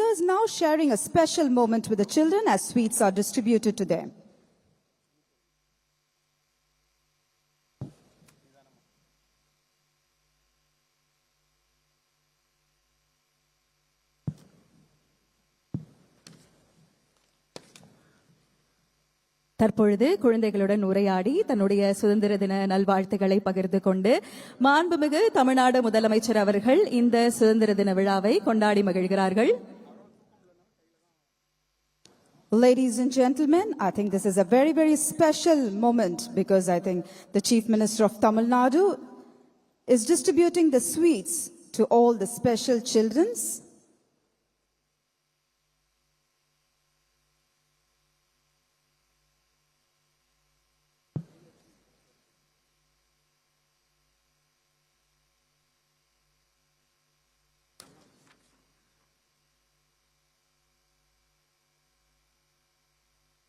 is now sharing a special moment with the children as sweets are distributed to them. தற்பொழுது குழந்தைகளுடன் உரையாடி தன்னுடைய சுதந்திர தின நல்வாழ்த்துக்களை பகிர்ந்து கொண்டு மாண்புமிகு தமிழ்நாடு முதலமைச்சர் அவர்கள் இந்த சுதந்திர தின விழாவை கொண்டாடி மகிழ்கிறார்கள். Ladies and gentlemen, I think this is a very, very special moment because I think the Chief Minister of Tamil Nadu is distributing the sweets to all the special children.